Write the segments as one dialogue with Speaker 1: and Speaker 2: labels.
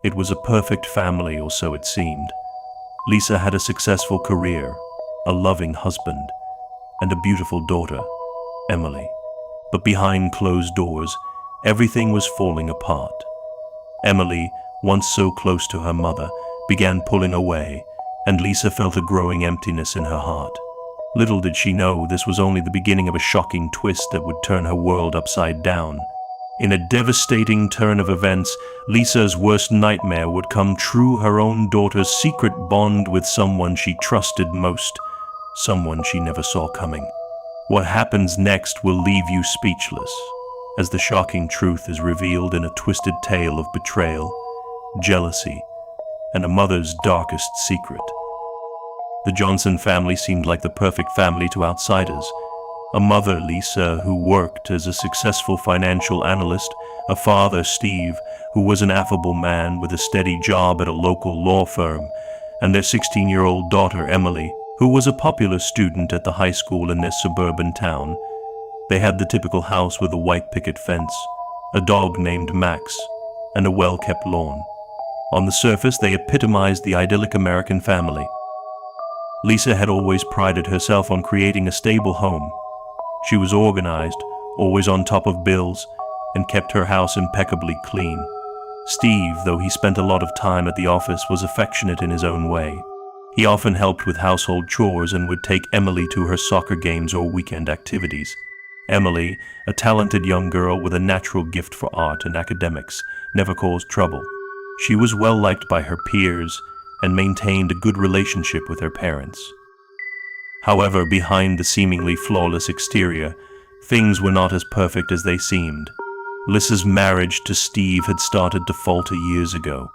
Speaker 1: It was a perfect family, or so it seemed. Lisa had a successful career, a loving husband, and a beautiful daughter, Emily. But behind closed doors, everything was falling apart. Emily, once so close to her mother, began pulling away, and Lisa felt a growing emptiness in her heart. Little did she know this was only the beginning of a shocking twist that would turn her world upside down. In a devastating turn of events, Lisa's worst nightmare would come true: her own daughter's secret bond with someone she trusted most, someone she never saw coming. What happens next will leave you speechless, as the shocking truth is revealed in a twisted tale of betrayal, jealousy, and a mother's darkest secret. The Johnson family seemed like the perfect family to outsiders. A mother, Lisa, who worked as a successful financial analyst, a father, Steve, who was an affable man with a steady job at a local law firm, and their 16-year-old daughter, Emily, who was a popular student at the high school in their suburban town. They had the typical house with a white picket fence, a dog named Max, and a well-kept lawn. On the surface, they epitomized the idyllic American family. Lisa had always prided herself on creating a stable home. She was organized, always on top of bills, and kept her house impeccably clean. Steve, though he spent a lot of time at the office, was affectionate in his own way. He often helped with household chores and would take Emily to her soccer games or weekend activities. Emily, a talented young girl with a natural gift for art and academics, never caused trouble. She was well liked by her peers and maintained a good relationship with her parents. However, behind the seemingly flawless exterior, things were not as perfect as they seemed. Lisa's marriage to Steve had started to falter years ago.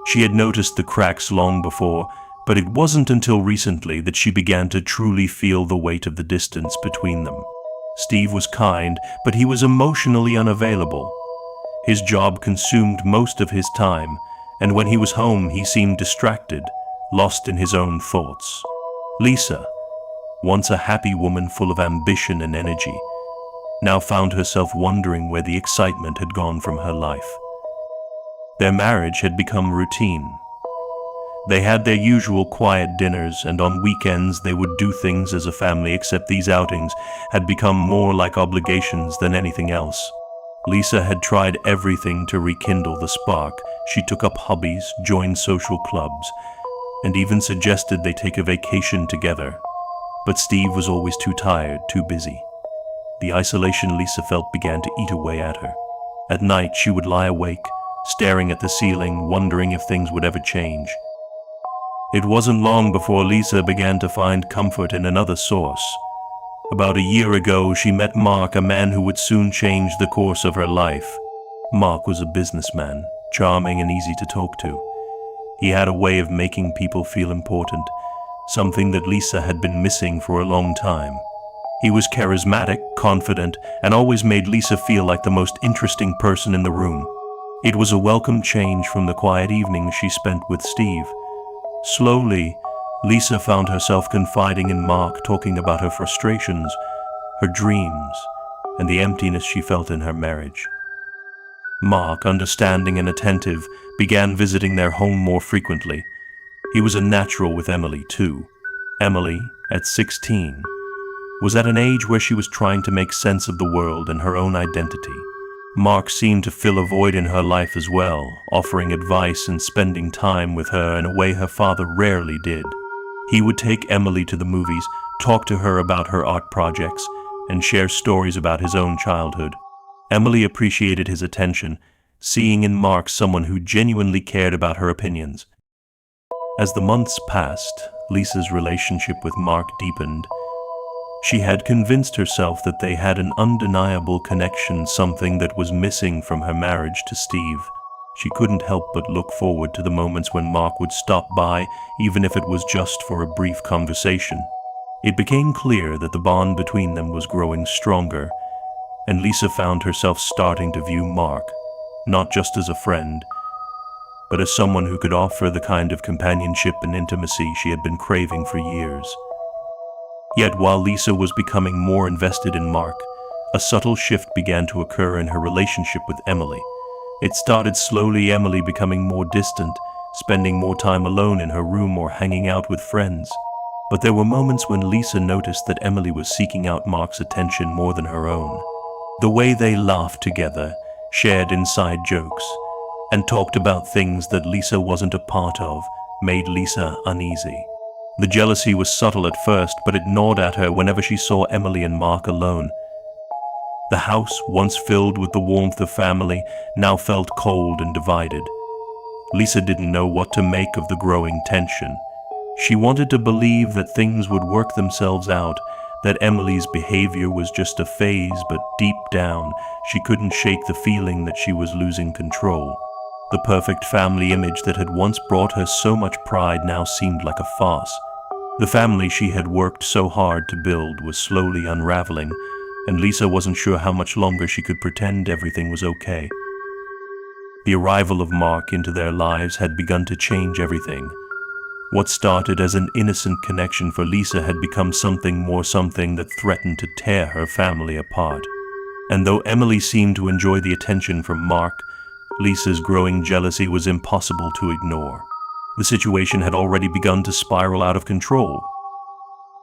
Speaker 1: She had noticed the cracks long before, but it wasn't until recently that she began to truly feel the weight of the distance between them. Steve was kind, but he was emotionally unavailable. His job consumed most of his time, and when he was home, he seemed distracted, lost in his own thoughts. Lisa, once a happy woman full of ambition and energy, now found herself wondering where the excitement had gone from her life. Their marriage had become routine. They had their usual quiet dinners, and on weekends they would do things as a family, except these outings had become more like obligations than anything else. Lisa had tried everything to rekindle the spark. She took up hobbies, joined social clubs, and even suggested they take a vacation together. But Steve was always too tired, too busy. The isolation Lisa felt began to eat away at her. At night, she would lie awake, staring at the ceiling, wondering if things would ever change. It wasn't long before Lisa began to find comfort in another source. About a year ago, she met Mark, a man who would soon change the course of her life. Mark was a businessman, charming and easy to talk to. He had a way of making people feel important, something that Lisa had been missing for a long time. He was charismatic, confident, and always made Lisa feel like the most interesting person in the room. It was a welcome change from the quiet evenings she spent with Steve. Slowly, Lisa found herself confiding in Mark, talking about her frustrations, her dreams, and the emptiness she felt in her marriage. Mark, understanding and attentive, began visiting their home more frequently. He was a natural with Emily, too. Emily, at 16, was at an age where she was trying to make sense of the world and her own identity. Mark seemed to fill a void in her life as well, offering advice and spending time with her in a way her father rarely did. He would take Emily to the movies, talk to her about her art projects, and share stories about his own childhood. Emily appreciated his attention, seeing in Mark someone who genuinely cared about her opinions. As the months passed, Lisa's relationship with Mark deepened. She had convinced herself that they had an undeniable connection, something that was missing from her marriage to Steve. She couldn't help but look forward to the moments when Mark would stop by, even if it was just for a brief conversation. It became clear that the bond between them was growing stronger, and Lisa found herself starting to view Mark, not just as a friend, but as someone who could offer the kind of companionship and intimacy she had been craving for years. Yet while Lisa was becoming more invested in Mark, a subtle shift began to occur in her relationship with Emily. It started slowly, Emily becoming more distant, spending more time alone in her room or hanging out with friends. But there were moments when Lisa noticed that Emily was seeking out Mark's attention more than her own. The way they laughed together, shared inside jokes, and talked about things that Lisa wasn't a part of made Lisa uneasy. The jealousy was subtle at first, but it gnawed at her whenever she saw Emily and Mark alone. The house, once filled with the warmth of family, now felt cold and divided. Lisa didn't know what to make of the growing tension. She wanted to believe that things would work themselves out, that Emily's behavior was just a phase, but deep down, she couldn't shake the feeling that she was losing control. The perfect family image that had once brought her so much pride now seemed like a farce. The family she had worked so hard to build was slowly unraveling, and Lisa wasn't sure how much longer she could pretend everything was okay. The arrival of Mark into their lives had begun to change everything. What started as an innocent connection for Lisa had become something more, something that threatened to tear her family apart. And though Emily seemed to enjoy the attention from Mark, Lisa's growing jealousy was impossible to ignore. The situation had already begun to spiral out of control.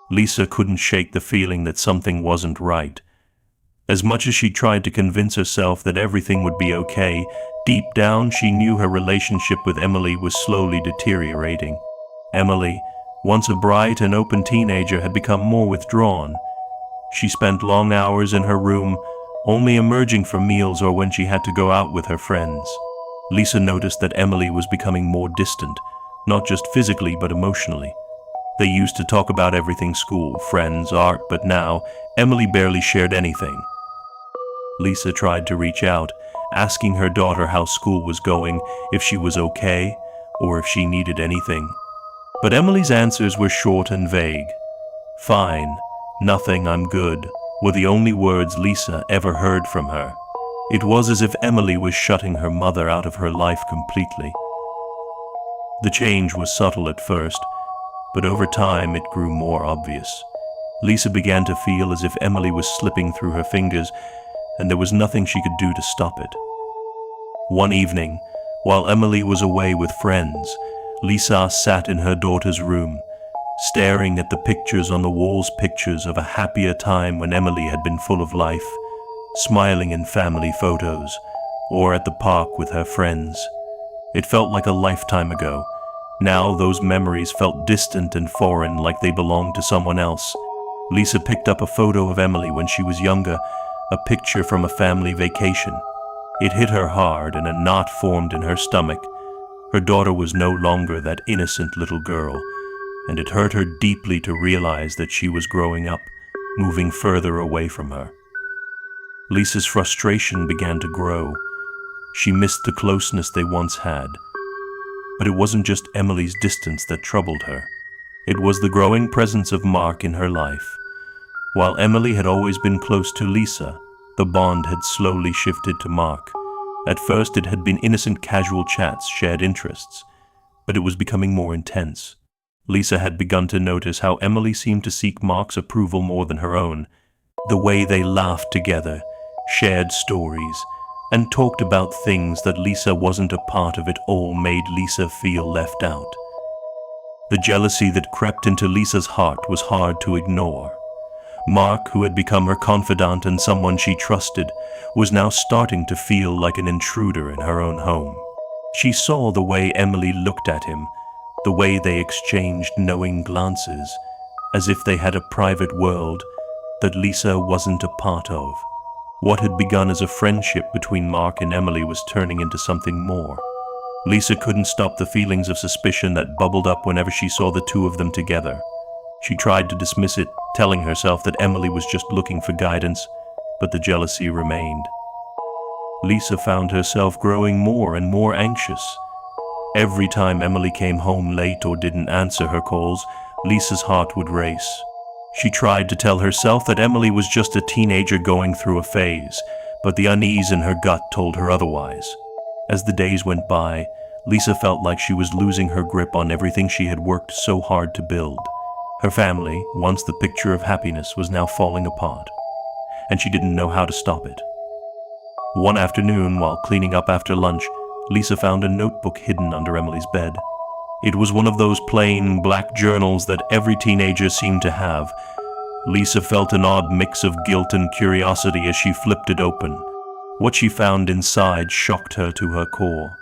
Speaker 1: Lisa couldn't shake the feeling that something wasn't right. As much as she tried to convince herself that everything would be okay, deep down she knew her relationship with Emily was slowly deteriorating. Emily, once a bright and open teenager, had become more withdrawn. She spent long hours in her room, only emerging for meals or when she had to go out with her friends. Lisa noticed that Emily was becoming more distant, not just physically but emotionally. They used to talk about everything: school, friends, art, but now Emily barely shared anything. Lisa tried to reach out, asking her daughter how school was going, if she was okay, or if she needed anything. But Emily's answers were short and vague. "Fine, nothing, I'm good," were the only words Lisa ever heard from her. It was as if Emily was shutting her mother out of her life completely. The change was subtle at first, but over time it grew more obvious. Lisa began to feel as if Emily was slipping through her fingers, and there was nothing she could do to stop it. One evening, while Emily was away with friends, Lisa sat in her daughter's room, staring at the pictures on the walls, pictures of a happier time when Emily had been full of life, smiling in family photos, or at the park with her friends. It felt like a lifetime ago. Now those memories felt distant and foreign, like they belonged to someone else. Lisa picked up a photo of Emily when she was younger, a picture from a family vacation. It hit her hard, and a knot formed in her stomach. Her daughter was no longer that innocent little girl, and it hurt her deeply to realize that she was growing up, moving further away from her. Lisa's frustration began to grow. She missed the closeness they once had. But it wasn't just Emily's distance that troubled her. It was the growing presence of Mark in her life. While Emily had always been close to Lisa, the bond had slowly shifted to Mark. At first it had been innocent, casual chats, shared interests, but it was becoming more intense. Lisa had begun to notice how Emily seemed to seek Mark's approval more than her own. The way they laughed together, shared stories, and talked about things that Lisa wasn't a part of it all made Lisa feel left out. The jealousy that crept into Lisa's heart was hard to ignore. Mark, who had become her confidant and someone she trusted, was now starting to feel like an intruder in her own home. She saw the way Emily looked at him, the way they exchanged knowing glances, as if they had a private world that Lisa wasn't a part of. What had begun as a friendship between Mark and Emily was turning into something more. Lisa couldn't stop the feelings of suspicion that bubbled up whenever she saw the two of them together. She tried to dismiss it, telling herself that Emily was just looking for guidance, but the jealousy remained. Lisa found herself growing more and more anxious. Every time Emily came home late or didn't answer her calls, Lisa's heart would race. She tried to tell herself that Emily was just a teenager going through a phase, but the unease in her gut told her otherwise. As the days went by, Lisa felt like she was losing her grip on everything she had worked so hard to build. Her family, once the picture of happiness, was now falling apart, and she didn't know how to stop it. One afternoon, while cleaning up after lunch, Lisa found a notebook hidden under Emily's bed. It was one of those plain, black journals that every teenager seemed to have. Lisa felt an odd mix of guilt and curiosity as she flipped it open. What she found inside shocked her to her core.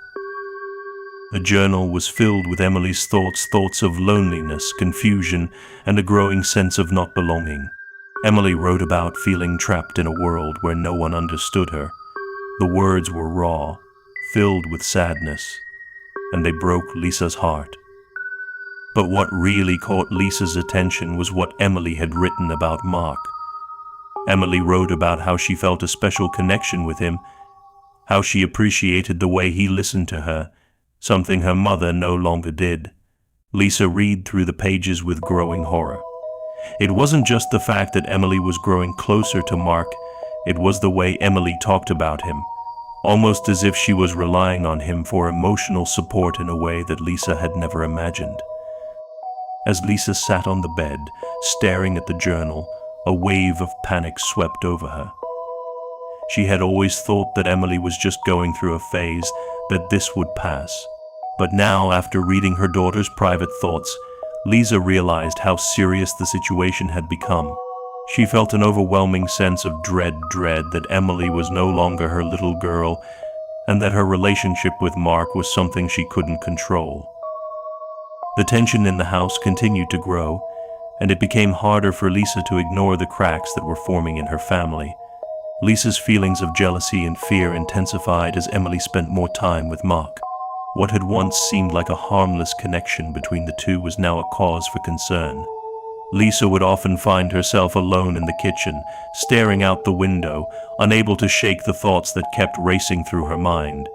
Speaker 1: The journal was filled with Emily's thoughts of loneliness, confusion, and a growing sense of not belonging. Emily wrote about feeling trapped in a world where no one understood her. The words were raw, filled with sadness, and they broke Lisa's heart. But what really caught Lisa's attention was what Emily had written about Mark. Emily wrote about how she felt a special connection with him, how she appreciated the way he listened to her, something her mother no longer did. Lisa read through the pages with growing horror. It wasn't just the fact that Emily was growing closer to Mark, it was the way Emily talked about him, almost as if she was relying on him for emotional support in a way that Lisa had never imagined. As Lisa sat on the bed, staring at the journal, a wave of panic swept over her. She had always thought that Emily was just going through a phase, that this would pass. But now, after reading her daughter's private thoughts, Lisa realized how serious the situation had become. She felt an overwhelming sense of dread that Emily was no longer her little girl, and that her relationship with Mark was something she couldn't control. The tension in the house continued to grow, and it became harder for Lisa to ignore the cracks that were forming in her family. Lisa's feelings of jealousy and fear intensified as Emily spent more time with Mark. What had once seemed like a harmless connection between the two was now a cause for concern. Lisa would often find herself alone in the kitchen, staring out the window, unable to shake the thoughts that kept racing through her mind.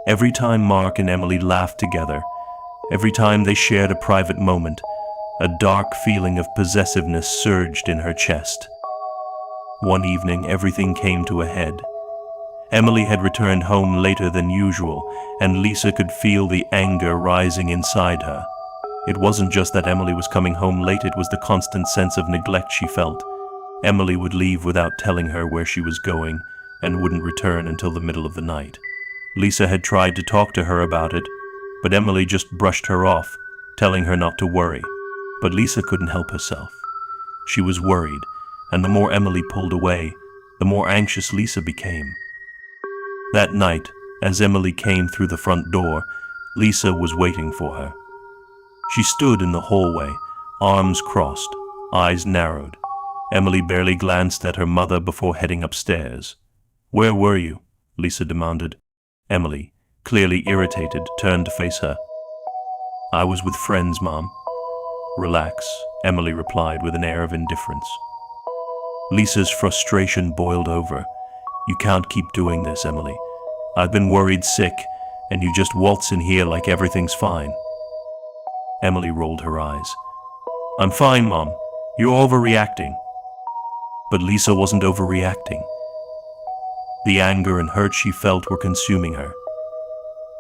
Speaker 1: Every time Mark and Emily laughed together, every time they shared a private moment, a dark feeling of possessiveness surged in her chest. One evening, everything came to a head. Emily had returned home later than usual, and Lisa could feel the anger rising inside her. It wasn't just that Emily was coming home late, it was the constant sense of neglect she felt. Emily would leave without telling her where she was going, and wouldn't return until the middle of the night. Lisa had tried to talk to her about it, but Emily just brushed her off, telling her not to worry. But Lisa couldn't help herself. She was worried, and the more Emily pulled away, the more anxious Lisa became. That night, as Emily came through the front door, Lisa was waiting for her. She stood in the hallway, arms crossed, eyes narrowed. Emily barely glanced at her mother before heading upstairs. "Where were you?" Lisa demanded. Emily, clearly irritated, turned to face her. "I was with friends, Mom." "Relax," Emily replied with an air of indifference. Lisa's frustration boiled over. "You can't keep doing this, Emily. I've been worried sick, and you just waltz in here like everything's fine." Emily rolled her eyes. "I'm fine, Mom. You're overreacting." But Lisa wasn't overreacting. The anger and hurt she felt were consuming her.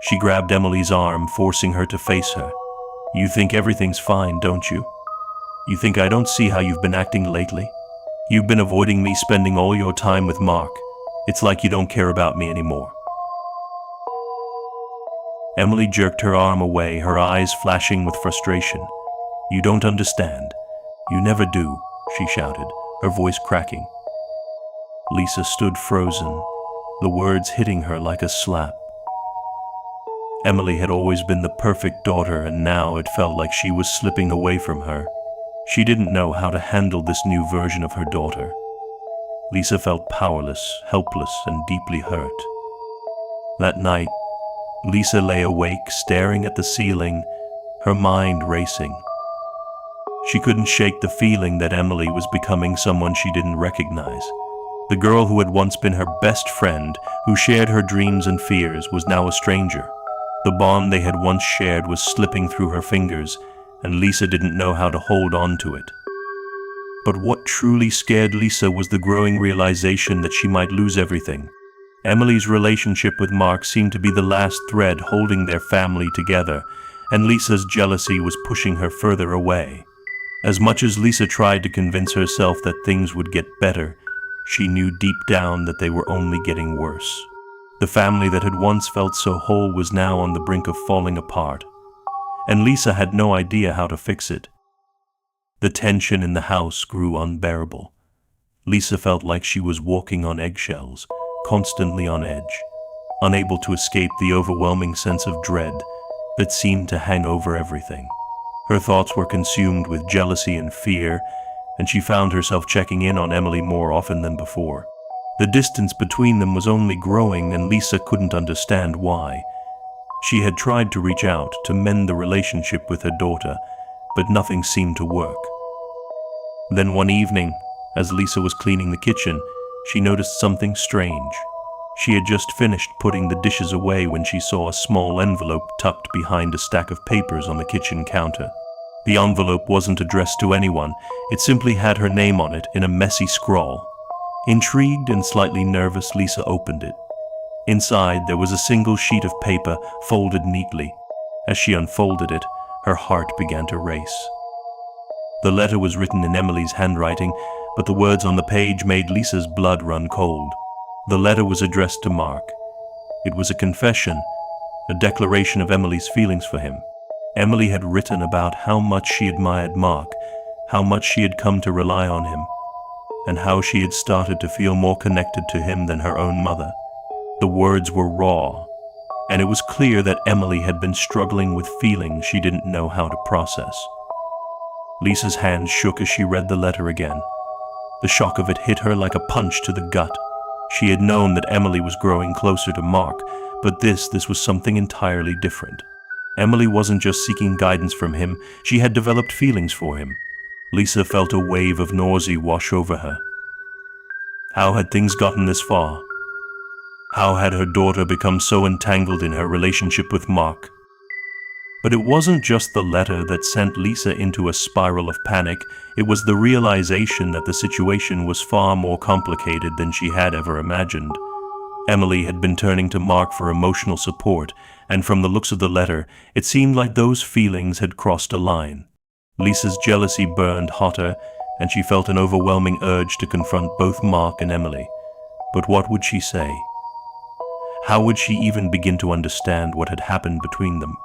Speaker 1: She grabbed Emily's arm, forcing her to face her. "You think everything's fine, don't you? You think I don't see how you've been acting lately? You've been avoiding me, spending all your time with Mark. It's like you don't care about me anymore." Emily jerked her arm away, her eyes flashing with frustration. "You don't understand. You never do," she shouted, her voice cracking. Lisa stood frozen, the words hitting her like a slap. Emily had always been the perfect daughter, and now it felt like she was slipping away from her. She didn't know how to handle this new version of her daughter. Lisa felt powerless, helpless, and deeply hurt. That night, Lisa lay awake, staring at the ceiling, her mind racing. She couldn't shake the feeling that Emily was becoming someone she didn't recognize. The girl who had once been her best friend, who shared her dreams and fears, was now a stranger. The bond they had once shared was slipping through her fingers, and Lisa didn't know how to hold on to it. But what truly scared Lisa was the growing realization that she might lose everything. Emily's relationship with Mark seemed to be the last thread holding their family together, and Lisa's jealousy was pushing her further away. As much as Lisa tried to convince herself that things would get better, she knew deep down that they were only getting worse. The family that had once felt so whole was now on the brink of falling apart, and Lisa had no idea how to fix it. The tension in the house grew unbearable. Lisa felt like she was walking on eggshells, constantly on edge, unable to escape the overwhelming sense of dread that seemed to hang over everything. Her thoughts were consumed with jealousy and fear, and she found herself checking in on Emily more often than before. The distance between them was only growing, and Lisa couldn't understand why. She had tried to reach out to mend the relationship with her daughter, but nothing seemed to work. Then one evening, as Lisa was cleaning the kitchen, she noticed something strange. She had just finished putting the dishes away when she saw a small envelope tucked behind a stack of papers on the kitchen counter. The envelope wasn't addressed to anyone, it simply had her name on it in a messy scrawl. Intrigued and slightly nervous, Lisa opened it. Inside, there was a single sheet of paper folded neatly. As she unfolded it, her heart began to race. The letter was written in Emily's handwriting, but the words on the page made Lisa's blood run cold. The letter was addressed to Mark. It was a confession, a declaration of Emily's feelings for him. Emily had written about how much she admired Mark, how much she had come to rely on him, and how she had started to feel more connected to him than her own mother. The words were raw, and it was clear that Emily had been struggling with feelings she didn't know how to process. Lisa's hand shook as she read the letter again. The shock of it hit her like a punch to the gut. She had known that Emily was growing closer to Mark, but this was something entirely different. Emily wasn't just seeking guidance from him, she had developed feelings for him. Lisa felt a wave of nausea wash over her. How had things gotten this far? How had her daughter become so entangled in her relationship with Mark? But it wasn't just the letter that sent Lisa into a spiral of panic, it was the realization that the situation was far more complicated than she had ever imagined. Emily had been turning to Mark for emotional support, and from the looks of the letter, it seemed like those feelings had crossed a line. Lisa's jealousy burned hotter, and she felt an overwhelming urge to confront both Mark and Emily. But what would she say? How would she even begin to understand what had happened between them?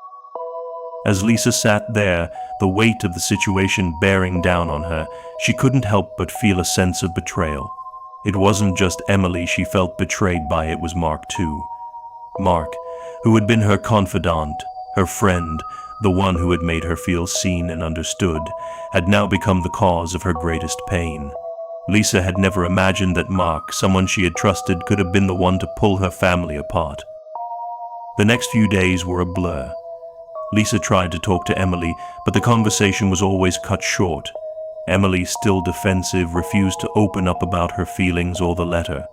Speaker 1: As Lisa sat there, the weight of the situation bearing down on her, she couldn't help but feel a sense of betrayal. It wasn't just Emily she felt betrayed by, it was Mark too. Mark, who had been her confidant, her friend, the one who had made her feel seen and understood, had now become the cause of her greatest pain. Lisa had never imagined that Mark, someone she had trusted, could have been the one to pull her family apart. The next few days were a blur. Lisa tried to talk to Emily, but the conversation was always cut short. Emily, still defensive, refused to open up about her feelings or the letter.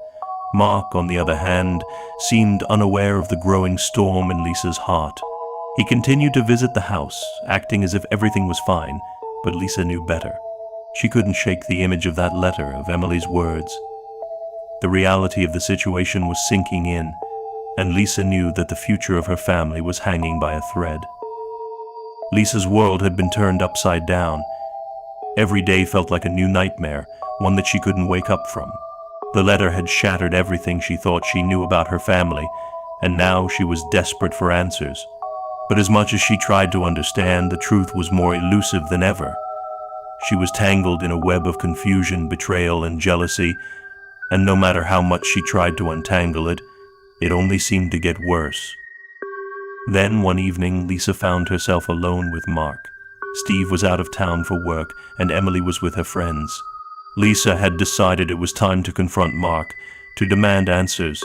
Speaker 1: Mark, on the other hand, seemed unaware of the growing storm in Lisa's heart. He continued to visit the house, acting as if everything was fine, but Lisa knew better. She couldn't shake the image of that letter, of Emily's words. The reality of the situation was sinking in, and Lisa knew that the future of her family was hanging by a thread. Lisa's world had been turned upside down. Every day felt like a new nightmare, one that she couldn't wake up from. The letter had shattered everything she thought she knew about her family, and now she was desperate for answers. But as much as she tried to understand, the truth was more elusive than ever. She was tangled in a web of confusion, betrayal, and jealousy, and no matter how much she tried to untangle it, it only seemed to get worse. Then one evening, Lisa found herself alone with Mark. Steve was out of town for work, and Emily was with her friends. Lisa had decided it was time to confront Mark, to demand answers.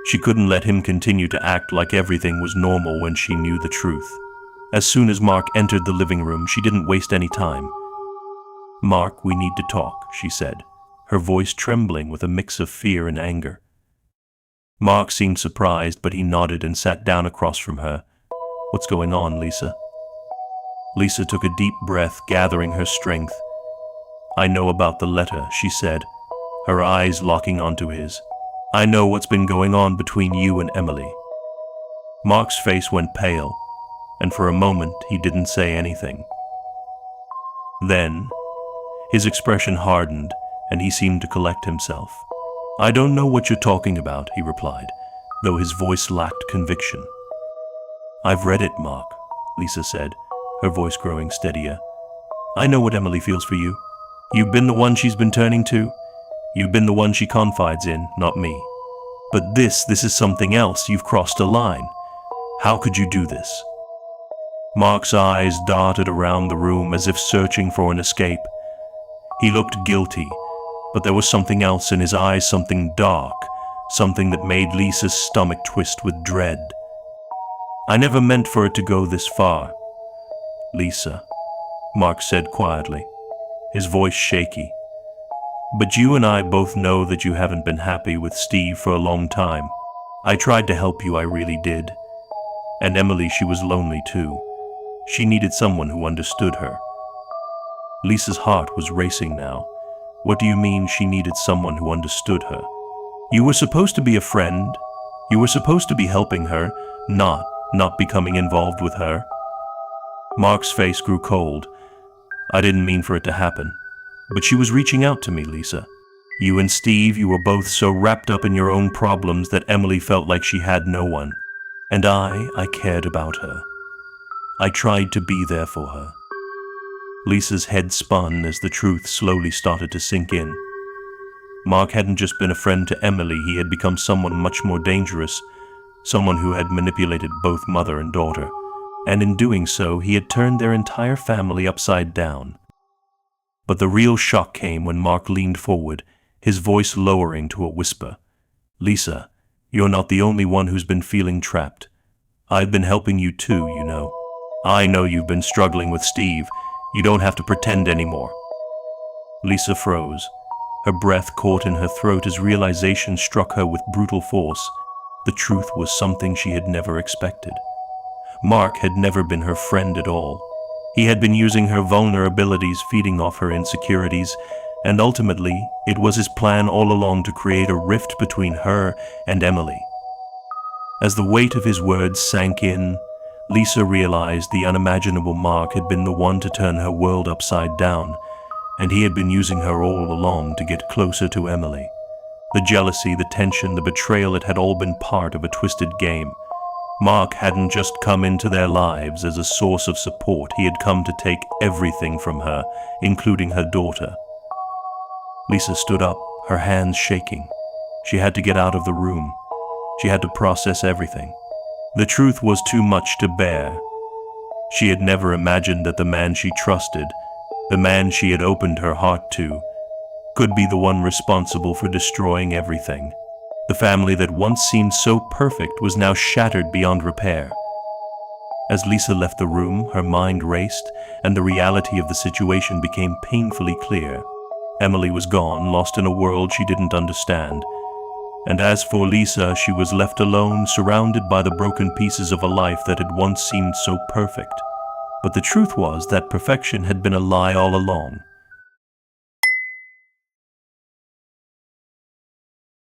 Speaker 1: She couldn't let him continue to act like everything was normal when she knew the truth. As soon as Mark entered the living room, she didn't waste any time. "Mark, we need to talk," she said, her voice trembling with a mix of fear and anger. Mark seemed surprised, but he nodded and sat down across from her. "What's going on, Lisa?" Lisa took a deep breath, gathering her strength. "I know about the letter," she said, her eyes locking onto his. "I know what's been going on between you and Emily." Mark's face went pale, and for a moment he didn't say anything. Then, his expression hardened, and he seemed to collect himself. "I don't know what you're talking about," he replied. though his voice lacked conviction. "I've read it, Mark," Lisa said, her voice growing steadier. "I know what Emily feels for you. You've been the one she's been turning to. You've been the one she confides in, not me. But this is something else. You've crossed a line. How could you do this?" Mark's eyes darted around the room as if searching for an escape. He looked guilty, but there was something else in his eyes, something dark, something that made Lisa's stomach twist with dread. "I never meant for it to go this far, Lisa," Mark said quietly, his voice shaky. "But you and I both know that you haven't been happy with Steve for a long time. I tried to help you, I really did. And Emily, she was lonely too. She needed someone who understood her." Lisa's heart was racing now. "What do you mean she needed someone who understood her? You were supposed to be a friend. You were supposed to be helping her, not becoming involved with her." Mark's face grew cold. "I didn't mean for it to happen. But she was reaching out to me, Lisa. You and Steve, you were both so wrapped up in your own problems that Emily felt like she had no one. And I cared about her. I tried to be there for her." Lisa's head spun as the truth slowly started to sink in. Mark hadn't just been a friend to Emily, he had become someone much more dangerous, someone who had manipulated both mother and daughter. And in doing so, he had turned their entire family upside down. But the real shock came when Mark leaned forward, his voice lowering to a whisper. "Lisa, you're not the only one who's been feeling trapped. I've been helping you too, you know. I know you've been struggling with Steve. You don't have to pretend anymore." Lisa froze. Her breath caught in her throat as realization struck her with brutal force. The truth was something she had never expected. Mark had never been her friend at all. He had been using her vulnerabilities, feeding off her insecurities, and ultimately, it was his plan all along to create a rift between her and Emily. As the weight of his words sank in, Lisa realized the unimaginable Mark had been the one to turn her world upside down, and he had been using her all along to get closer to Emily. The jealousy, the tension, the betrayal, it had all been part of a twisted game. Mark hadn't just come into their lives as a source of support, he had come to take everything from her, including her daughter. Lisa stood up, her hands shaking. She had to get out of the room. She had to process everything. The truth was too much to bear. She had never imagined that the man she trusted, the man she had opened her heart to, could be the one responsible for destroying everything. The family that once seemed so perfect was now shattered beyond repair. As Lisa left the room, her mind raced, and the reality of the situation became painfully clear. Emily was gone, lost in a world she didn't understand. And as for Lisa, she was left alone, surrounded by the broken pieces of a life that had once seemed so perfect. But the truth was that perfection had been a lie all along.